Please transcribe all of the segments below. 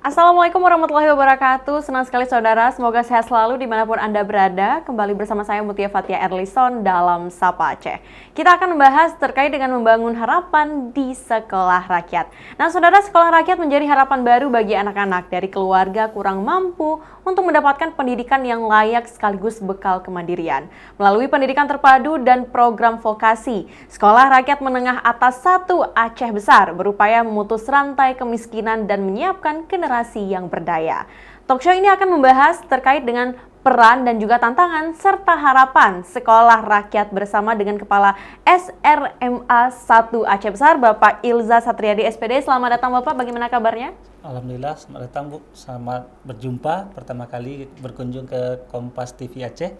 Assalamualaikum warahmatullahi wabarakatuh. Senang sekali saudara, semoga sehat selalu dimanapun Anda berada. Kembali bersama saya Mutia Fathia Erlison dalam Sapa Aceh. Kita akan membahas terkait dengan membangun harapan di sekolah rakyat. Nah saudara, sekolah rakyat menjadi harapan baru bagi anak-anak dari keluarga kurang mampu untuk mendapatkan pendidikan yang layak sekaligus bekal kemandirian. Melalui pendidikan terpadu dan program vokasi, Sekolah Rakyat Menengah Atas 1 Aceh Besar berupaya memutus rantai kemiskinan dan menyiapkan generasi yang berdaya. Talkshow ini akan membahas terkait dengan peran dan juga tantangan serta harapan sekolah rakyat bersama dengan Kepala SRMA 1 Aceh Besar, Bapak Ilza Satriadi SPD. Selamat datang Bapak, bagaimana kabarnya? Alhamdulillah, selamat datang Bu. Selamat berjumpa, pertama kali berkunjung ke Kompas TV Aceh.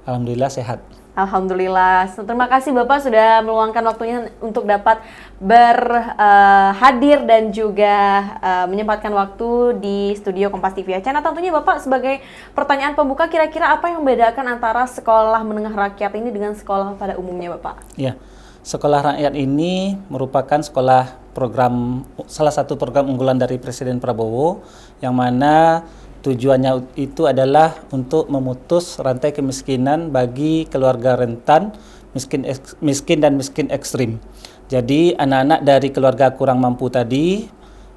Alhamdulillah sehat. Alhamdulillah. Terima kasih Bapak sudah meluangkan waktunya untuk dapat berhadir dan juga menyempatkan waktu di studio Kompas TV Aceh. Nah tentunya Bapak sebagai pertanyaan pembuka, kira-kira apa yang membedakan antara sekolah menengah rakyat ini dengan sekolah pada umumnya Bapak? Ya, sekolah rakyat ini merupakan salah satu program unggulan dari Presiden Prabowo, yang mana tujuannya itu adalah untuk memutus rantai kemiskinan bagi keluarga rentan, miskin dan miskin ekstrim. Jadi anak-anak dari keluarga kurang mampu tadi,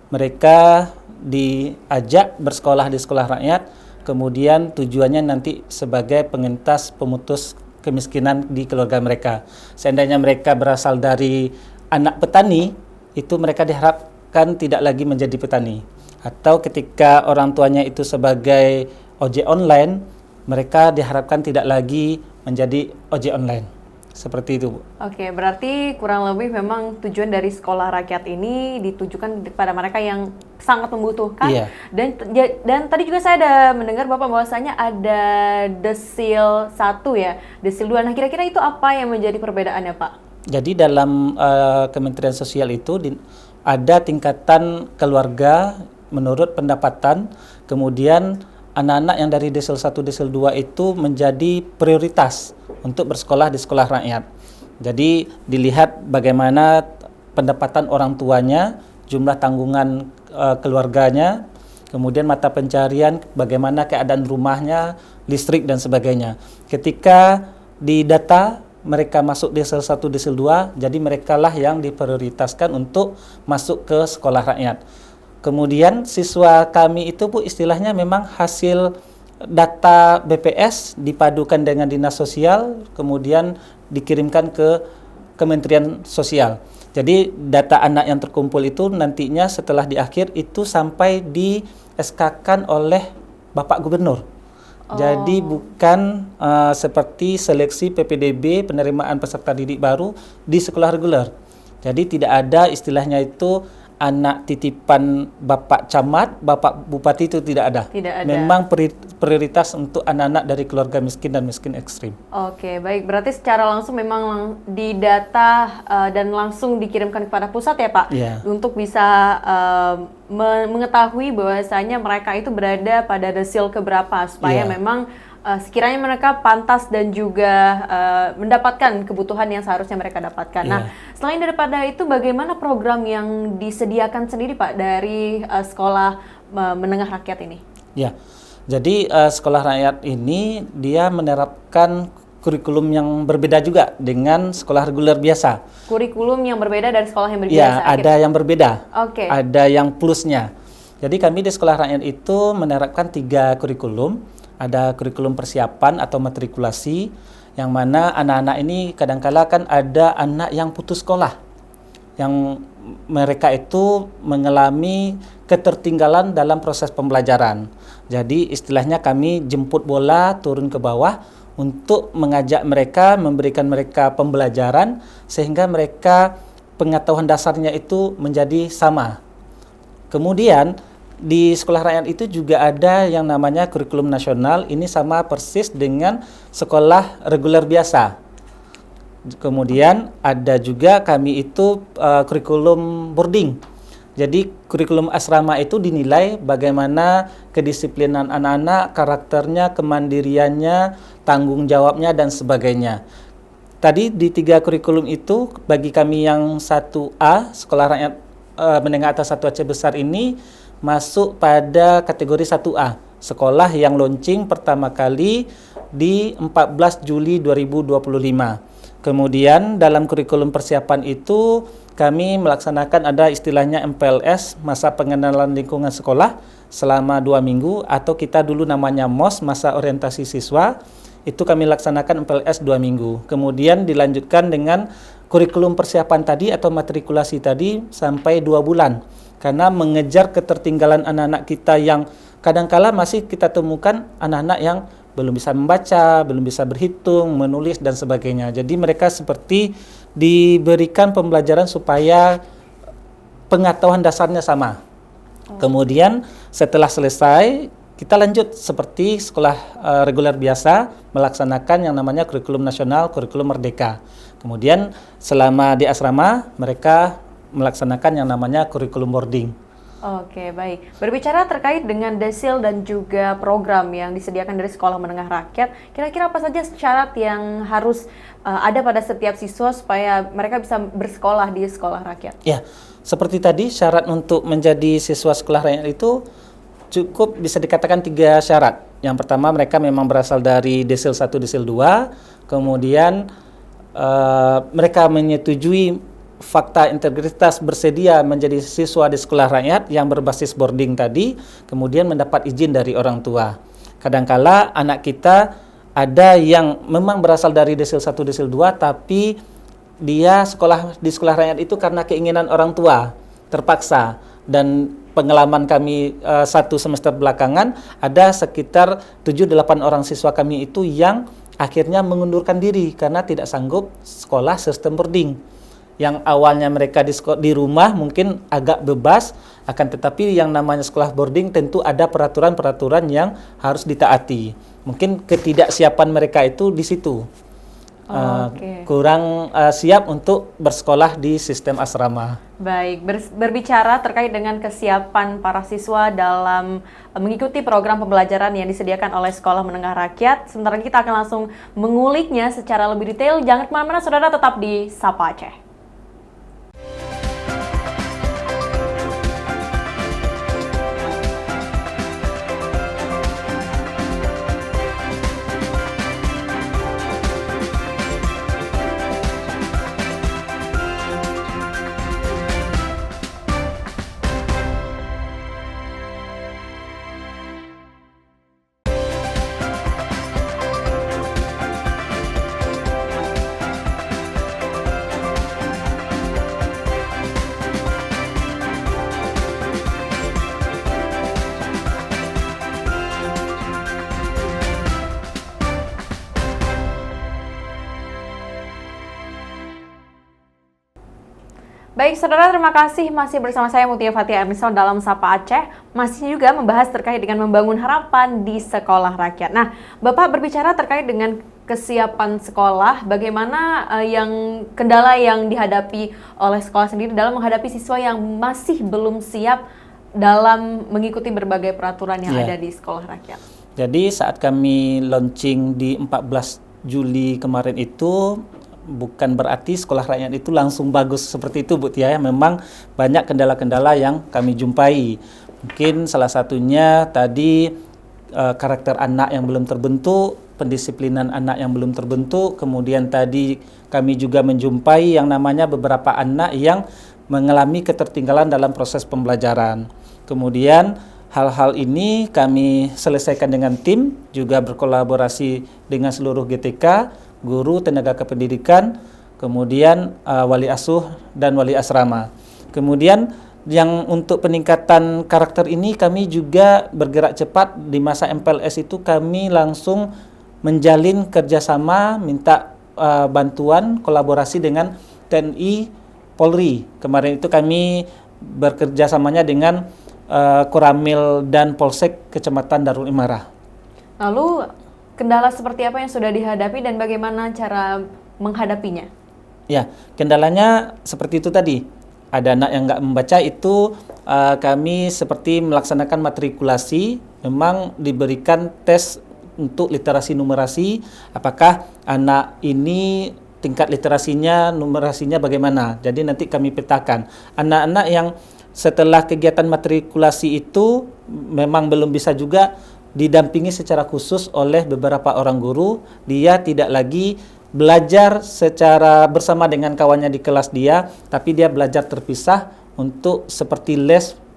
mereka diajak bersekolah di sekolah rakyat, kemudian tujuannya nanti sebagai pengentas pemutus kemiskinan di keluarga mereka. Seandainya mereka berasal dari anak petani, itu mereka diharapkan tidak lagi menjadi petani. Atau ketika orang tuanya itu sebagai ojek online, mereka diharapkan tidak lagi menjadi ojek online. Seperti itu, Bu. Oke, berarti kurang lebih memang tujuan dari sekolah rakyat ini ditujukan kepada mereka yang sangat membutuhkan. Iya. Dan tadi juga saya ada mendengar Bapak bahwasanya ada desil 1 ya, desil 2. Nah, kira-kira itu apa yang menjadi perbedaannya, Pak? Jadi dalam Kementerian Sosial itu ada tingkatan keluarga menurut pendapatan, kemudian anak-anak yang dari desil 1, desil 2 itu menjadi prioritas untuk bersekolah di sekolah rakyat. Jadi dilihat bagaimana pendapatan orang tuanya, jumlah tanggungan keluarganya, kemudian mata pencarian, bagaimana keadaan rumahnya, listrik dan sebagainya. Ketika di data mereka masuk desil 1, desil 2, jadi merekalah yang diprioritaskan untuk masuk ke sekolah rakyat. Kemudian siswa kami itu Bu, istilahnya memang hasil data BPS dipadukan dengan dinas sosial, kemudian dikirimkan ke Kementerian Sosial. Jadi data anak yang terkumpul itu nantinya setelah di akhir itu sampai di SK-kan oleh Bapak Gubernur. Jadi bukan seperti seleksi PPDB, penerimaan peserta didik baru di sekolah reguler. Jadi tidak ada istilahnya itu anak titipan Bapak Camat, Bapak Bupati, itu tidak ada. Tidak ada. Memang prioritas untuk anak-anak dari keluarga miskin dan miskin ekstrim. Oke, baik. Berarti secara langsung memang didata dan langsung dikirimkan kepada pusat ya Pak? Iya. Untuk bisa mengetahui bahwasanya mereka itu berada pada desil keberapa, supaya Iya. memang sekiranya mereka pantas dan juga mendapatkan kebutuhan yang seharusnya mereka dapatkan. Nah, selain daripada itu, bagaimana program yang disediakan sendiri Pak dari sekolah menengah rakyat ini? Ya, jadi sekolah rakyat ini dia menerapkan kurikulum yang berbeda juga dengan sekolah reguler biasa. Kurikulum yang berbeda dari sekolah yang biasa? Ya, ada yang berbeda. Oke. Ada yang plusnya. Jadi kami di sekolah rakyat itu menerapkan 3 kurikulum. Ada kurikulum persiapan atau matrikulasi, yang mana anak-anak ini kadangkala kan ada anak yang putus sekolah, yang mereka itu mengalami ketertinggalan dalam proses pembelajaran. Jadi istilahnya kami jemput bola turun ke bawah untuk mengajak mereka, memberikan mereka pembelajaran sehingga mereka pengetahuan dasarnya itu menjadi sama. Kemudian di sekolah rakyat itu juga ada yang namanya kurikulum nasional. Ini sama persis dengan sekolah reguler biasa. Kemudian ada juga kami itu kurikulum boarding. Jadi kurikulum asrama itu dinilai bagaimana kedisiplinan anak-anak, karakternya, kemandiriannya, tanggung jawabnya dan sebagainya. Tadi di 3 kurikulum itu bagi kami yang 1A, sekolah rakyat menengah atas 1 Aceh Besar ini masuk pada kategori 1A, sekolah yang launching pertama kali di 14 Juli 2025. Kemudian dalam kurikulum persiapan itu kami melaksanakan ada istilahnya MPLS, masa pengenalan lingkungan sekolah selama 2 minggu, atau kita dulu namanya MOS, masa orientasi siswa. Itu kami laksanakan MPLS 2 minggu. Kemudian dilanjutkan dengan kurikulum persiapan tadi atau matrikulasi tadi sampai 2 bulan. Karena mengejar ketertinggalan anak-anak kita yang kadangkala masih kita temukan anak-anak yang belum bisa membaca, belum bisa berhitung, menulis, dan sebagainya. Jadi mereka seperti diberikan pembelajaran supaya pengetahuan dasarnya sama. Kemudian setelah selesai, kita lanjut seperti sekolah reguler biasa, melaksanakan yang namanya kurikulum nasional, kurikulum merdeka. Kemudian selama di asrama, mereka melaksanakan yang namanya kurikulum boarding. Oke, baik. Berbicara terkait dengan desil dan juga program yang disediakan dari Sekolah Menengah Rakyat, kira-kira apa saja syarat yang harus ada pada setiap siswa supaya mereka bisa bersekolah di sekolah rakyat? Ya, seperti tadi syarat untuk menjadi siswa sekolah rakyat itu cukup bisa dikatakan 3 syarat. Yang pertama, mereka memang berasal dari desil 1, desil 2, kemudian mereka menyetujui fakta integritas bersedia menjadi siswa di sekolah rakyat yang berbasis boarding tadi, kemudian mendapat izin dari orang tua. Kadangkala anak kita ada yang memang berasal dari desil 1, desil 2, tapi dia sekolah di sekolah rakyat itu karena keinginan orang tua, terpaksa. Dan pengalaman kami 1 semester belakangan, ada sekitar 7-8 orang siswa kami itu yang akhirnya mengundurkan diri karena tidak sanggup sekolah sistem boarding. Yang awalnya mereka di rumah mungkin agak bebas, akan tetapi yang namanya sekolah boarding tentu ada peraturan-peraturan yang harus ditaati. Mungkin ketidaksiapan mereka itu di situ. Kurang siap untuk bersekolah di sistem asrama. Baik, berbicara terkait dengan kesiapan para siswa dalam mengikuti program pembelajaran yang disediakan oleh Sekolah Menengah Rakyat, sebentar lagi kita akan langsung menguliknya secara lebih detail. Jangan kemana-mana, saudara, tetap di Sapa Aceh. Baik, saudara, terima kasih masih bersama saya Mutia Fatia Erlison dalam Sapa Aceh. Masih juga membahas terkait dengan membangun harapan di sekolah rakyat. Nah, Bapak berbicara terkait dengan kesiapan sekolah, bagaimana kendala yang dihadapi oleh sekolah sendiri dalam menghadapi siswa yang masih belum siap dalam mengikuti berbagai peraturan yang ada di sekolah rakyat. Jadi saat kami launching di 14 Juli kemarin itu, bukan berarti sekolah rakyat itu langsung bagus seperti itu, Bu Tia. Memang banyak kendala-kendala yang kami jumpai. Mungkin salah satunya tadi karakter anak yang belum terbentuk, pendisiplinan anak yang belum terbentuk. Kemudian tadi kami juga menjumpai yang namanya beberapa anak yang mengalami ketertinggalan dalam proses pembelajaran. Kemudian hal-hal ini kami selesaikan dengan tim, juga berkolaborasi dengan seluruh GTK, guru, tenaga kependidikan, kemudian wali asuh dan wali asrama. Kemudian yang untuk peningkatan karakter ini kami juga bergerak cepat. Di masa MPLS itu kami langsung menjalin kerjasama, minta bantuan kolaborasi dengan TNI Polri. Kemarin itu kami bekerjasamanya dengan Koramil dan Polsek Kecamatan Darul Imarah. Lalu kendala seperti apa yang sudah dihadapi dan bagaimana cara menghadapinya? Ya, kendalanya seperti itu tadi. Ada anak yang nggak membaca, itu kami seperti melaksanakan matrikulasi, memang diberikan tes untuk literasi numerasi, apakah anak ini tingkat literasinya, numerasinya bagaimana. Jadi nanti kami petakan. Anak-anak yang setelah kegiatan matrikulasi itu memang belum bisa juga didampingi secara khusus oleh beberapa orang guru. Dia tidak lagi belajar secara bersama dengan kawannya di kelas dia, tapi dia belajar terpisah untuk seperti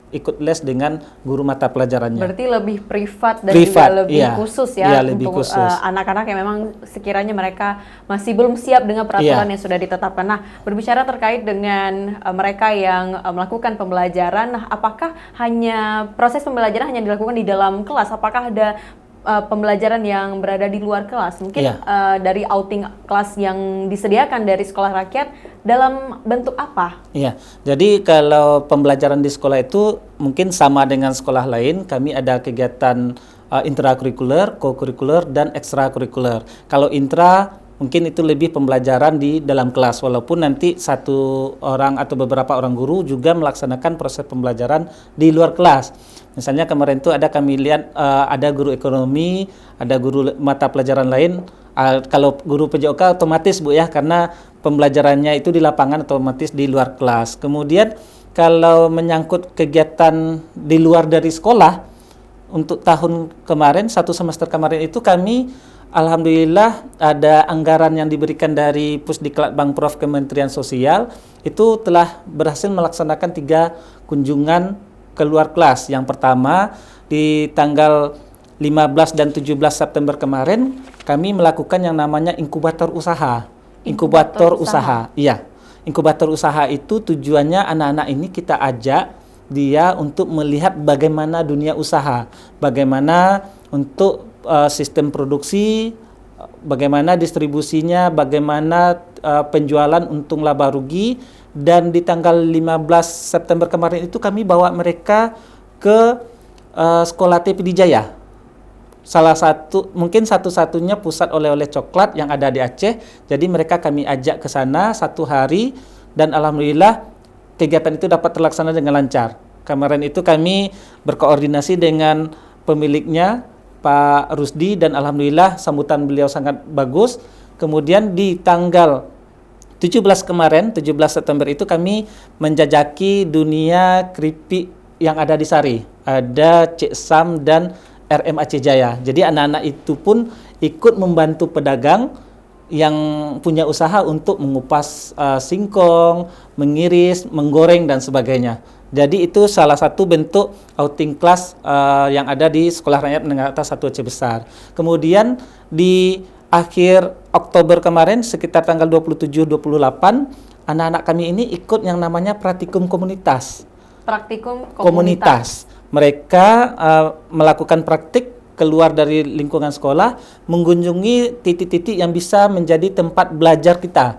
ikut les dengan guru mata pelajarannya. Berarti lebih privat dan juga lebih khusus ya, lebih untuk khusus. Anak-anak yang memang sekiranya mereka masih belum siap dengan peraturan yang sudah ditetapkan. Nah, berbicara terkait dengan mereka yang melakukan pembelajaran, apakah hanya proses pembelajaran hanya dilakukan di dalam kelas? Apakah ada pembelajaran yang berada di luar kelas? Mungkin dari outing kelas yang disediakan dari sekolah rakyat dalam bentuk apa? Iya, jadi kalau pembelajaran di sekolah itu mungkin sama dengan sekolah lain. Kami ada kegiatan intrakurikuler, kokurikuler, dan ekstrakurikuler. Kalau intra mungkin itu lebih pembelajaran di dalam kelas, walaupun nanti satu orang atau beberapa orang guru juga melaksanakan proses pembelajaran di luar kelas. Misalnya kemarin itu kami lihat ada guru ekonomi, ada guru mata pelajaran lain. Kalau guru PJOK otomatis Bu ya, karena pembelajarannya itu di lapangan otomatis di luar kelas. Kemudian kalau menyangkut kegiatan di luar dari sekolah, untuk tahun kemarin, 1 semester kemarin itu kami alhamdulillah ada anggaran yang diberikan dari Pusdiklat Bangprof Kementerian Sosial, itu telah berhasil melaksanakan 3 kunjungan keluar kelas. Yang pertama di tanggal 15 dan 17 September kemarin kami melakukan yang namanya inkubator usaha. Inkubator usaha. Iya. Inkubator usaha itu tujuannya anak-anak ini kita ajak dia untuk melihat bagaimana dunia usaha, bagaimana untuk sistem produksi, bagaimana distribusinya, bagaimana penjualan untung laba rugi. Dan di tanggal 15 September kemarin itu kami bawa mereka ke Sekolah TP Dijaya. Salah satu, mungkin satu-satunya pusat oleh-oleh coklat yang ada di Aceh. Jadi mereka kami ajak ke sana 1 hari dan alhamdulillah kegiatan itu dapat terlaksana dengan lancar. Kemarin itu kami berkoordinasi dengan pemiliknya, Pak Rusdi, dan alhamdulillah sambutan beliau sangat bagus. Kemudian di tanggal 17 kemarin, 17 September itu kami menjajaki dunia keripik yang ada di Sari. Ada Cik Sam dan RM Aceh Jaya. Jadi anak-anak itu pun ikut membantu pedagang yang punya usaha untuk mengupas singkong, mengiris, menggoreng dan sebagainya. Jadi itu salah satu bentuk outing kelas yang ada di Sekolah Rakyat Menengah Atas 1 Aceh Besar. Kemudian di akhir Oktober kemarin sekitar tanggal 27-28 anak-anak kami ini ikut yang namanya praktikum komunitas. Praktikum komunitas. Mereka melakukan praktik keluar dari lingkungan sekolah, mengunjungi titik-titik yang bisa menjadi tempat belajar kita,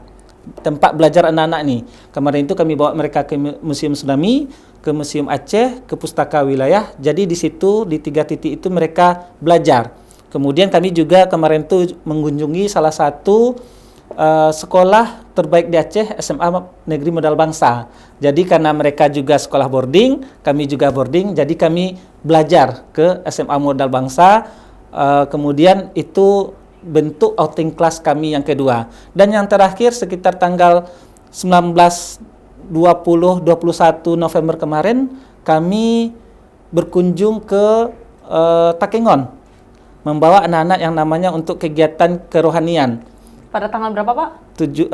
tempat belajar anak-anak nih. Kemarin itu kami bawa mereka ke Museum Tsunami, ke Museum Aceh, ke Pustaka Wilayah. Jadi di situ, di 3 titik itu mereka belajar. Kemudian kami juga kemarin itu mengunjungi salah satu sekolah terbaik di Aceh, SMA Negeri Modal Bangsa. Jadi karena mereka juga sekolah boarding, kami juga boarding, jadi kami belajar ke SMA Modal Bangsa. Kemudian itu bentuk outing kelas kami yang kedua. Dan yang terakhir sekitar tanggal 19, 20, 21 November kemarin kami berkunjung ke Takengon, membawa anak-anak yang namanya untuk kegiatan kerohanian. Pada tanggal berapa Pak?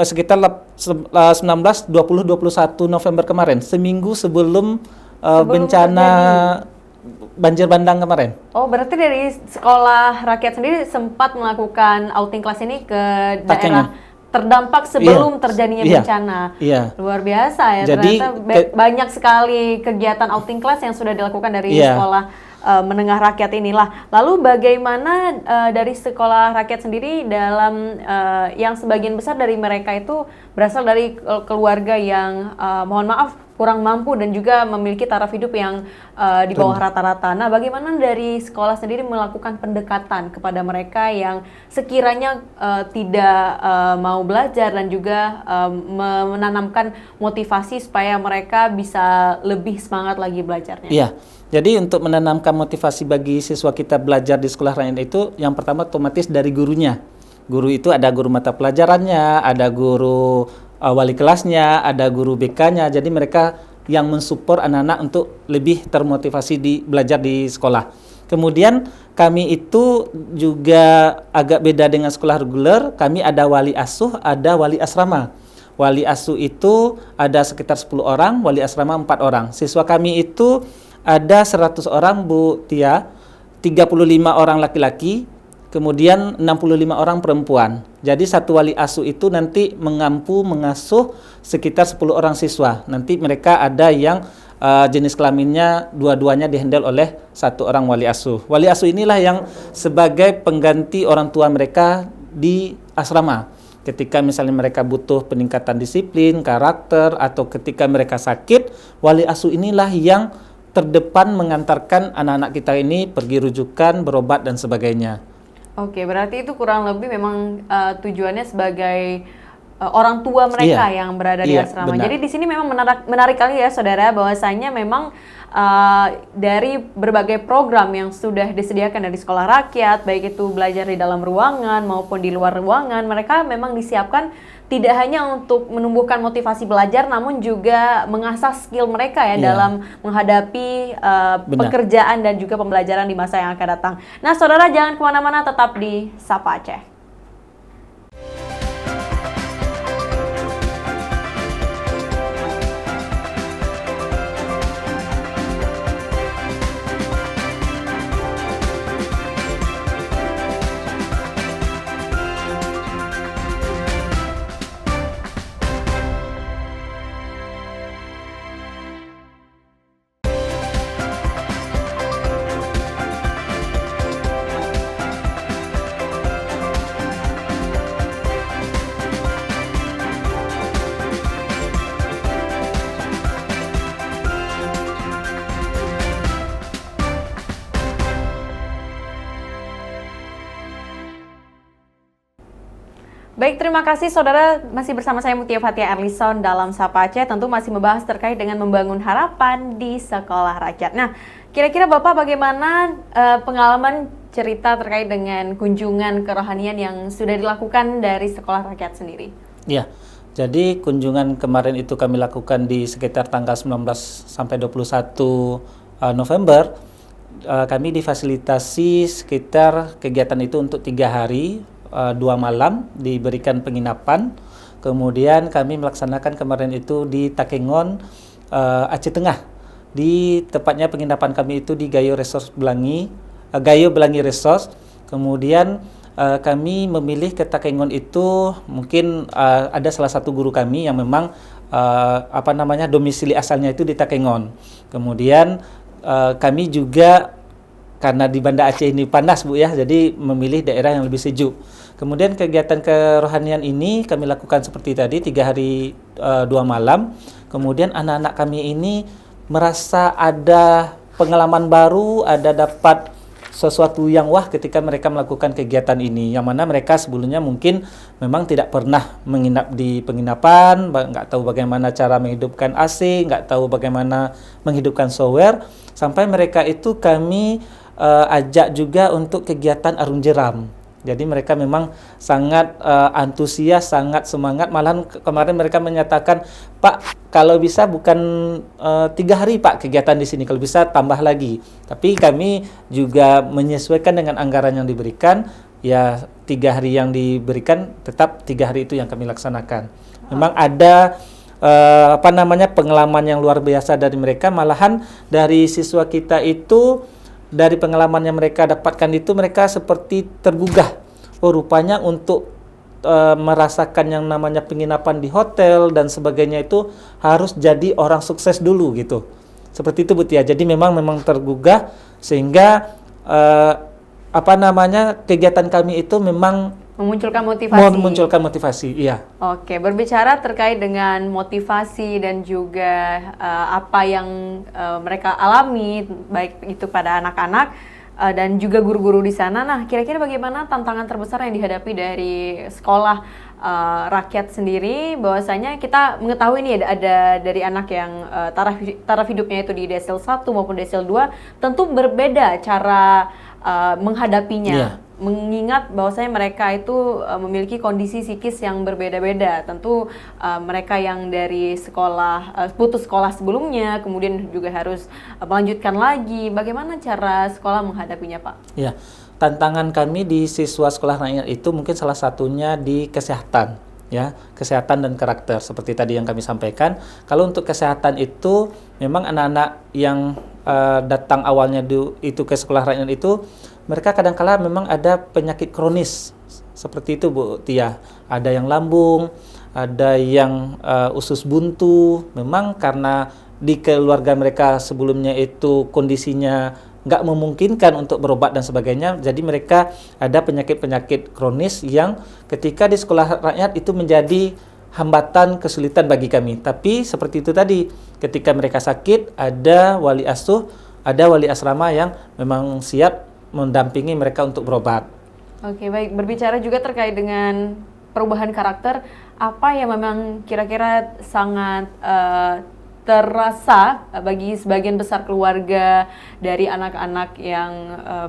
Sekitar 19, 20, 21 November kemarin, seminggu sebelum bencana banjir bandang kemarin. Oh, berarti dari Sekolah Rakyat sendiri sempat melakukan outing kelas ini ke daerah terdampak sebelum terjadinya bencana. Luar biasa ya. Jadi, ternyata banyak sekali kegiatan outing kelas yang sudah dilakukan dari sekolah menengah rakyat inilah. Lalu bagaimana dari Sekolah Rakyat sendiri dalam yang sebagian besar dari mereka itu berasal dari keluarga yang mohon maaf kurang mampu dan juga memiliki taraf hidup yang di bawah rata-rata. Nah, bagaimana dari sekolah sendiri melakukan pendekatan kepada mereka yang sekiranya tidak mau belajar dan juga menanamkan motivasi supaya mereka bisa lebih semangat lagi belajarnya? Iya. Jadi untuk menanamkan motivasi bagi siswa kita belajar di sekolah rakyat itu, yang pertama otomatis dari gurunya. Guru itu ada guru mata pelajarannya, ada guru wali kelasnya, ada guru BK-nya. Jadi mereka yang mensupport anak-anak untuk lebih termotivasi belajar di sekolah. Kemudian kami itu juga agak beda dengan sekolah reguler, kami ada wali asuh, ada wali asrama. Wali asuh itu ada sekitar 10 orang, wali asrama 4 orang. Siswa kami itu ada 100 orang Bu Tia, 35 orang laki-laki, kemudian 65 orang perempuan. Jadi satu wali asuh itu nanti mengasuh sekitar 10 orang siswa. Nanti mereka ada yang jenis kelaminnya dua-duanya dihandle oleh satu orang wali asuh. Wali asuh inilah yang sebagai pengganti orang tua mereka di asrama. Ketika misalnya mereka butuh peningkatan disiplin, karakter, atau ketika mereka sakit, wali asuh inilah yang terdepan mengantarkan anak-anak kita ini pergi rujukan, berobat, dan sebagainya. Oke, berarti itu kurang lebih memang tujuannya sebagai orang tua mereka yang berada di asrama. Benar. Jadi di sini memang menarik kali ya saudara, bahwasanya memang dari berbagai program yang sudah disediakan dari sekolah rakyat, baik itu belajar di dalam ruangan maupun di luar ruangan, mereka memang disiapkan tidak hanya untuk menumbuhkan motivasi belajar, namun juga mengasah skill mereka ya dalam menghadapi pekerjaan dan juga pembelajaran di masa yang akan datang. Nah saudara, jangan kemana-mana, tetap di Sapa Aceh. Baik, terima kasih saudara, masih bersama saya Mutia Fatia Erlison dalam Sapa Aceh, tentu masih membahas terkait dengan membangun harapan di sekolah rakyat. Nah, kira-kira Bapak bagaimana pengalaman cerita terkait dengan kunjungan kerohanian yang sudah dilakukan dari sekolah rakyat sendiri? Ya, jadi kunjungan kemarin itu kami lakukan di sekitar tanggal 19 sampai 21 November. Kami difasilitasi sekitar kegiatan itu untuk 3 hari, 2 malam, diberikan penginapan. Kemudian kami melaksanakan kemarin itu di Takengon, Aceh Tengah. Di tepatnya penginapan kami itu di Gayo Resort Belangi, Gayo Belangi Resort. Kemudian kami memilih ke Takengon itu mungkin ada salah satu guru kami yang memang domisili asalnya itu di Takengon. Kemudian kami juga karena di Banda Aceh ini panas Bu ya, jadi memilih daerah yang lebih sejuk. Kemudian kegiatan kerohanian ini kami lakukan seperti tadi, 3 hari 2 malam. Kemudian anak-anak kami ini merasa ada pengalaman baru, ada dapat sesuatu yang wah ketika mereka melakukan kegiatan ini, yang mana mereka sebelumnya mungkin memang tidak pernah menginap di penginapan, nggak tahu bagaimana cara menghidupkan AC, nggak tahu bagaimana menghidupkan shower, sampai mereka itu kami ajak juga untuk kegiatan arung jeram. Jadi mereka memang sangat antusias, sangat semangat. Malahan kemarin mereka menyatakan, Pak, kalau bisa bukan 3 hari Pak kegiatan di sini, kalau bisa tambah lagi. Tapi kami juga menyesuaikan dengan anggaran yang diberikan. Ya 3 hari yang diberikan, tetap 3 hari itu yang kami laksanakan. Memang ada pengalaman yang luar biasa dari mereka. Malahan dari siswa kita itu, dari pengalaman yang mereka dapatkan itu, mereka seperti tergugah. Oh, rupanya untuk merasakan yang namanya penginapan di hotel dan sebagainya itu harus jadi orang sukses dulu gitu. Seperti itu Bu Tia. Jadi memang tergugah sehingga kegiatan kami itu memang memunculkan motivasi. Iya. Oke, berbicara terkait dengan motivasi dan juga apa yang mereka alami, baik itu pada anak-anak dan juga guru-guru di sana. Nah, kira-kira bagaimana tantangan terbesar yang dihadapi dari sekolah rakyat sendiri? Bahwasanya kita mengetahui nih ada dari anak yang taraf hidupnya itu di desil 1 maupun desil 2, tentu berbeda cara menghadapinya. mengingat bahwasanya mereka itu memiliki kondisi psikis yang berbeda-beda. Tentu mereka yang dari sekolah putus sekolah sebelumnya, kemudian juga harus melanjutkan lagi. Bagaimana cara sekolah menghadapinya, Pak? Ya, tantangan kami di siswa sekolah rakyat itu mungkin salah satunya di kesehatan, ya, kesehatan dan karakter seperti tadi yang kami sampaikan. Kalau untuk kesehatan itu memang anak-anak yang datang awalnya itu ke sekolah rakyat itu mereka kadang-kala memang ada penyakit kronis seperti itu, Bu Tia. Ada yang lambung, ada yang usus buntu. Memang karena di keluarga mereka sebelumnya itu kondisinya nggak memungkinkan untuk berobat dan sebagainya, jadi mereka ada penyakit-penyakit kronis yang ketika di sekolah rakyat itu menjadi hambatan, kesulitan bagi kami. Tapi seperti itu tadi, ketika mereka sakit, ada wali asuh, ada wali asrama yang memang siap mendampingi mereka untuk berobat. Oke, baik. Berbicara juga terkait dengan perubahan karakter, apa yang memang kira-kira sangat terasa bagi sebagian besar keluarga dari anak-anak yang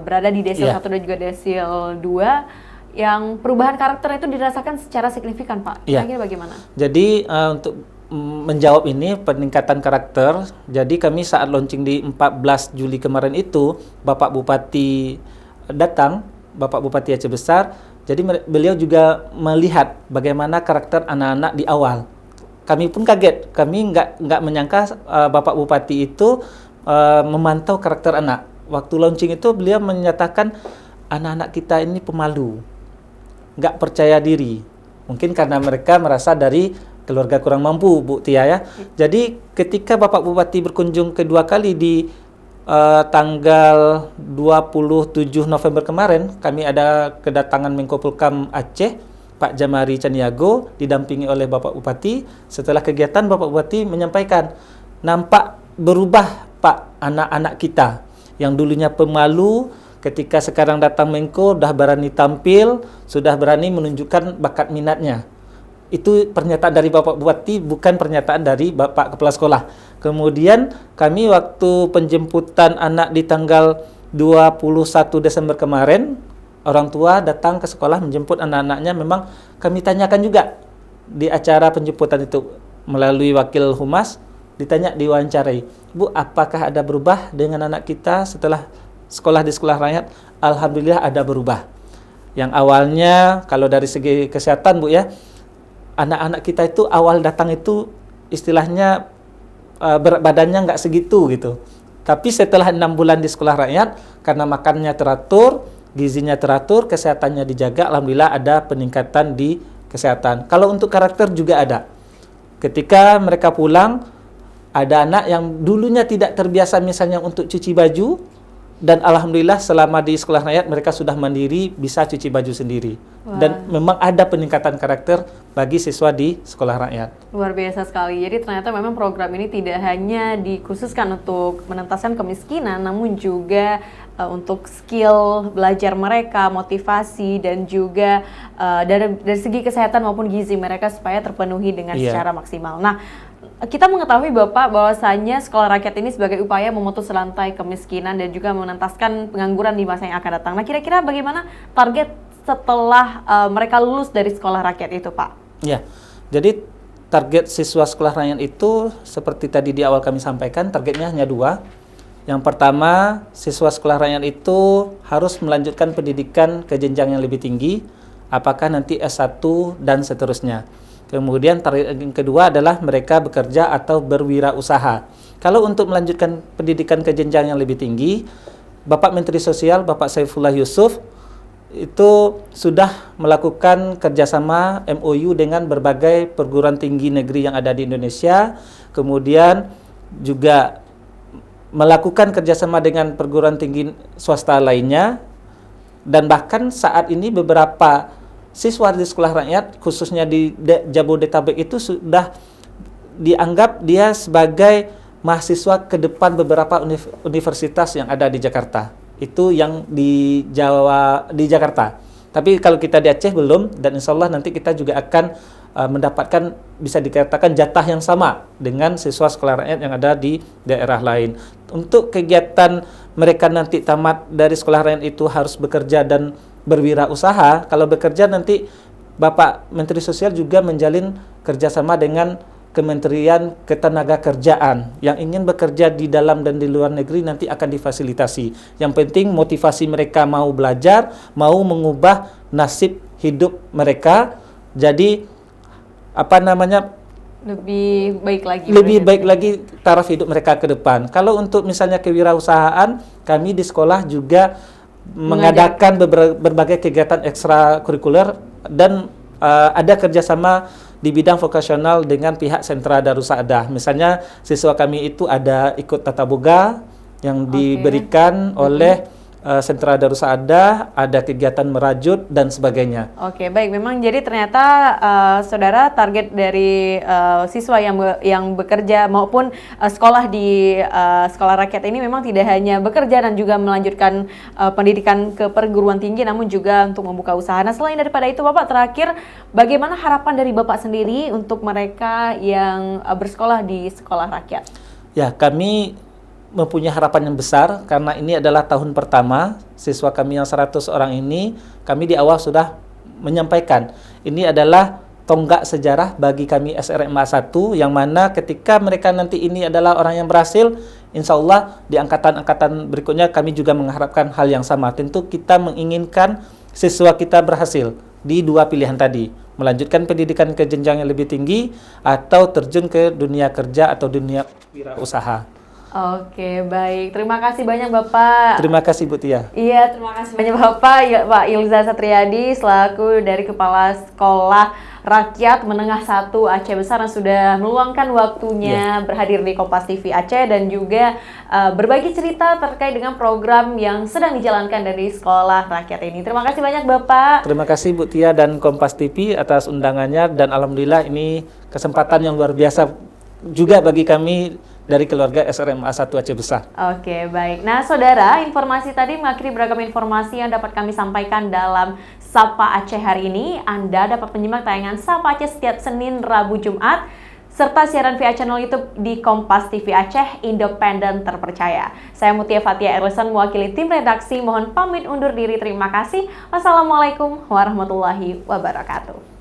berada di desil 1 dan juga desil 2 yang perubahan karakter itu dirasakan secara signifikan, Pak? Kira-kira bagaimana? Jadi untuk menjawab ini peningkatan karakter, jadi kami saat launching di 14 Juli kemarin itu, Bapak Bupati datang, Bapak Bupati Aceh Besar, jadi beliau juga melihat bagaimana karakter anak-anak di awal. Kami pun kaget, kami nggak menyangka Bapak Bupati itu memantau karakter anak. Waktu launching itu beliau menyatakan anak-anak kita ini pemalu, nggak percaya diri. Mungkin karena mereka merasa dari keluarga kurang mampu, Bu Tia ya. Jadi ketika Bapak Bupati berkunjung kedua kali di tanggal 27 November kemarin, kami ada kedatangan Menko Polhukam Aceh, Pak Jamari Caniago, didampingi oleh Bapak Bupati. Setelah kegiatan, Bapak Bupati menyampaikan, nampak berubah Pak anak-anak kita yang dulunya pemalu, ketika sekarang datang Menko, sudah berani tampil, sudah berani menunjukkan bakat minatnya. Itu pernyataan dari Bapak Bupati, bukan pernyataan dari Bapak Kepala Sekolah. Kemudian kami waktu penjemputan anak di tanggal 21 Desember kemarin, orang tua datang ke sekolah menjemput anak-anaknya. Memang kami tanyakan juga di acara penjemputan itu melalui wakil humas, ditanya, diwawancarai, Bu, apakah ada berubah dengan anak kita setelah sekolah di sekolah rakyat? Alhamdulillah ada berubah. Yang awalnya kalau dari segi kesehatan, Bu ya, anak-anak kita itu awal datang itu istilahnya berat badannya nggak segitu gitu. Tapi setelah 6 bulan di sekolah rakyat, karena makannya teratur, gizinya teratur, kesehatannya dijaga, alhamdulillah ada peningkatan di kesehatan. Kalau untuk karakter juga ada. Ketika mereka pulang, ada anak yang dulunya tidak terbiasa misalnya untuk cuci baju, dan alhamdulillah selama di sekolah rakyat mereka sudah mandiri, bisa cuci baju sendiri. Wah. Dan memang ada peningkatan karakter bagi siswa di sekolah rakyat. Luar biasa sekali. Jadi ternyata memang program ini tidak hanya dikhususkan untuk menentaskan kemiskinan, namun juga untuk skill belajar mereka, motivasi, dan juga dari segi kesehatan maupun gizi mereka supaya terpenuhi dengan secara maksimal. Nah, kita mengetahui Bapak bahwasanya sekolah rakyat ini sebagai upaya memutus rantai kemiskinan dan juga menentaskan pengangguran di masa yang akan datang. Nah, kira-kira bagaimana target setelah mereka lulus dari sekolah rakyat itu, Pak? Ya, jadi target siswa sekolah rakyat itu seperti tadi di awal kami sampaikan, targetnya hanya 2. Yang pertama, siswa sekolah rakyat itu harus melanjutkan pendidikan ke jenjang yang lebih tinggi, apakah nanti S1 dan seterusnya. Kemudian target yang kedua adalah mereka bekerja atau berwirausaha. Kalau untuk melanjutkan pendidikan ke jenjang yang lebih tinggi, Bapak Menteri Sosial, Bapak Saifullah Yusuf, itu sudah melakukan kerjasama MOU dengan berbagai perguruan tinggi negeri yang ada di Indonesia, kemudian juga melakukan kerjasama dengan perguruan tinggi swasta lainnya, dan bahkan saat ini beberapa siswa di sekolah rakyat, khususnya di Jabodetabek itu sudah dianggap dia sebagai mahasiswa ke depan beberapa universitas yang ada di Jakarta. Itu yang di Jakarta. Tapi kalau kita di Aceh belum, dan insya Allah nanti kita juga akan mendapatkan, bisa dikatakan jatah yang sama dengan siswa sekolah rakyat yang ada di daerah lain. Untuk kegiatan mereka nanti tamat dari sekolah rakyat itu harus bekerja dan berwirausaha, kalau bekerja nanti Bapak Menteri Sosial juga menjalin kerjasama dengan Kementerian Ketenagakerjaan yang ingin bekerja di dalam dan di luar negeri nanti akan difasilitasi. Yang penting motivasi mereka mau belajar, mau mengubah nasib hidup mereka. Jadi lebih baik lagi. Lebih baik lagi taraf hidup mereka ke depan. Kalau untuk misalnya kewirausahaan, kami di sekolah juga mengadakan berbagai kegiatan ekstrakurikuler dan ada kerjasama di bidang vokasional dengan pihak Sentra Darussaadah. Misalnya siswa kami itu ada ikut tata boga yang diberikan oleh Sentra Darussaadah, ada kegiatan merajut dan sebagainya. Oke, baik. Memang jadi ternyata saudara target dari siswa yang bekerja maupun sekolah di sekolah rakyat ini memang tidak hanya bekerja dan juga melanjutkan pendidikan ke perguruan tinggi, namun juga untuk membuka usaha. Nah, selain daripada itu, Bapak, terakhir bagaimana harapan dari Bapak sendiri untuk mereka yang bersekolah di sekolah rakyat? Ya, kami mempunyai harapan yang besar karena ini adalah tahun pertama siswa kami yang 100 orang ini. Kami di awal sudah menyampaikan ini adalah tonggak sejarah bagi kami SRMA 1, yang mana ketika mereka nanti ini adalah orang yang berhasil, insya Allah di angkatan-angkatan berikutnya kami juga mengharapkan hal yang sama. Tentu kita menginginkan siswa kita berhasil di dua pilihan tadi, melanjutkan pendidikan ke jenjang yang lebih tinggi atau terjun ke dunia kerja atau dunia wirausaha. Oke, baik. Terima kasih banyak, Bapak. Terima kasih, Bu Tia. Iya, terima kasih banyak Bapak, Pak Ilza Satriadi selaku dari Kepala Sekolah Rakyat Menengah 1 Aceh Besar yang sudah meluangkan waktunya berhadir di Kompas TV Aceh dan juga berbagi cerita terkait dengan program yang sedang dijalankan dari Sekolah Rakyat ini. Terima kasih banyak, Bapak. Terima kasih, Bu Tia dan Kompas TV atas undangannya, dan alhamdulillah ini kesempatan yang luar biasa juga bagi kami dari keluarga SRMA 1 Aceh Besar. Oke, baik. Nah, saudara, informasi tadi mengakhiri beragam informasi yang dapat kami sampaikan dalam Sapa Aceh hari ini. Anda dapat menyimak tayangan Sapa Aceh setiap Senin, Rabu, Jumat, serta siaran via channel YouTube di Kompas TV Aceh, independen terpercaya. Saya Mutia Fatia Erlison, mewakili tim redaksi, mohon pamit undur diri. Terima kasih. Wassalamualaikum warahmatullahi wabarakatuh.